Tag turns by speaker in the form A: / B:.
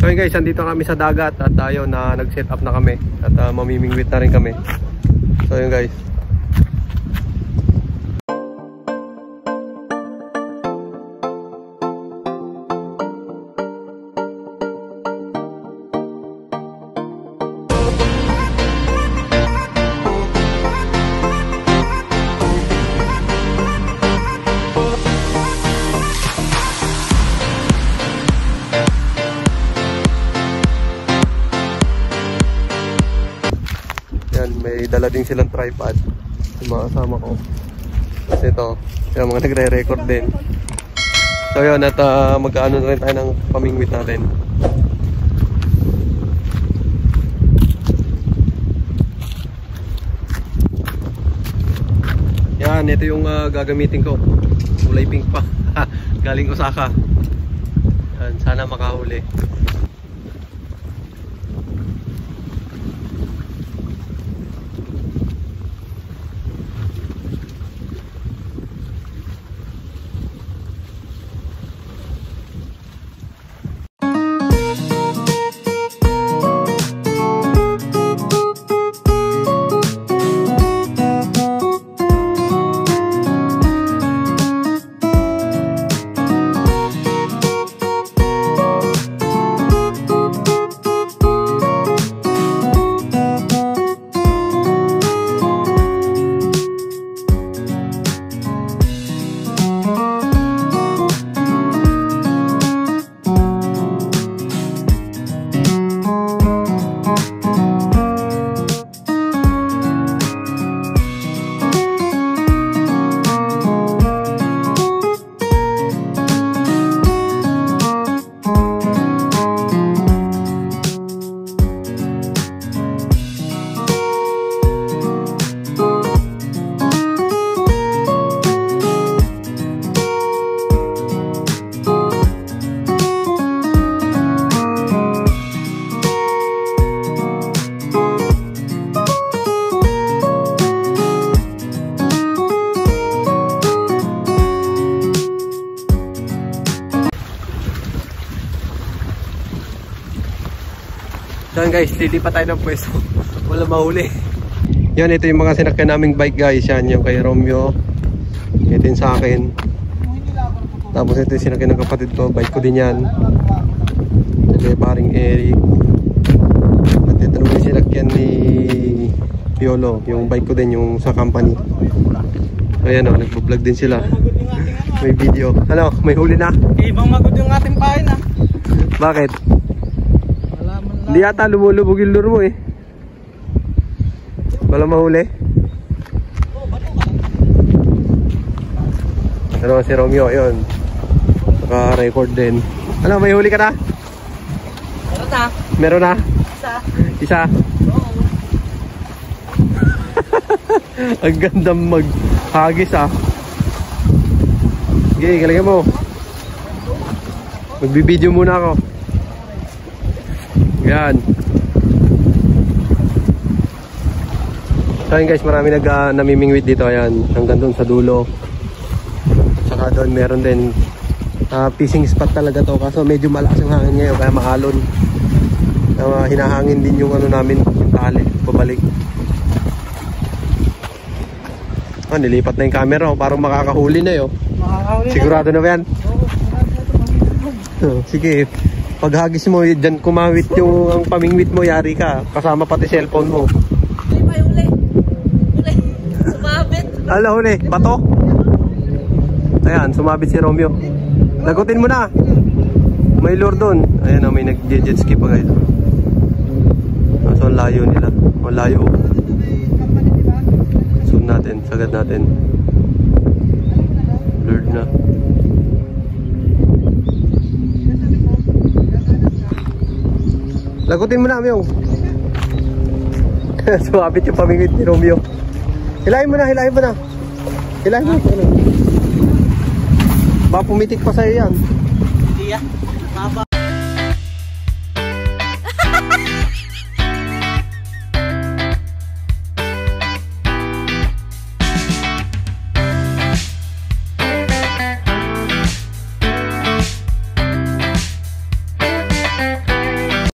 A: So yun guys, andito kami sa dagat at tayo na nag-set up na kami at mamimingwit na rin kami. So yun guys. May dala din silang tripod yung mga kasama ko kasi ito yung mga nagre-record din. So yun, at magkaano na rin tayo ng pamingwit natin. Yan, ito yung gagamitin ko, kulay pink pa. Galing Osaka. Yan, sana makahuli. Yan guys, lilipat tayo ng pwesto. Wala mahuli. Yan, ito yung mga sinakyan naming bike guys. Yan, yung kay Romeo. Ito yung sa akin. Tapos ito yung sinakyan ng kapatid ko. Bike ko din yan. Ito yung paring Eric. At ito naman yung sinakyan ni Piolo. Yung bike ko din, yung sa company. Ayan o, nagpo-vlog din sila. May video. Ano, may huli na?
B: Ibang magod yung ating pain ah.
A: Bakit? Hindi yata lumulubog yung lure mo eh. Wala mahuli. Ano si Romeo, yun. Naka-record din. Ano, may huli ka na?
B: Meron na.
A: Meron na? Isa?
B: Oo.
A: Ang gandang maghagis ah. Sige, galingan mo. Magbibideo muna ako. Yan. So yun guys, marami namimingwit dito. Ayan, hanggang doon sa dulo. Saka doon meron din fishing spot talaga to. Kaso medyo malakas ang hangin ngayon, kaya maalon. Hinahangin din yung ano namin, yung tali, pabalik. Nilipat na yung camera, parang makakahuli na yun. Sigurado na ba yan? Sige, paghagis mo, dyan kumawit yung ang pamingwit mo, yari ka. Kasama pati cellphone mo.
B: Uli. Sumabit.
A: Ala, huli. Bato. Ayan, sumabit si Romeo. Lagutin mo na. May lure doon. Ayan, may nag-jet ski pa guys. So, layo nila. O, layo. Zoom natin. Sagad natin. Lured na. Lagutin mo na, Myong. Sumabit yung pamingwit ni Romeo. Hilahin mo na, hilahin mo na. Hilahin mo. Baka pumitik pa sa'yo yan.
B: Hindi yan. Maba.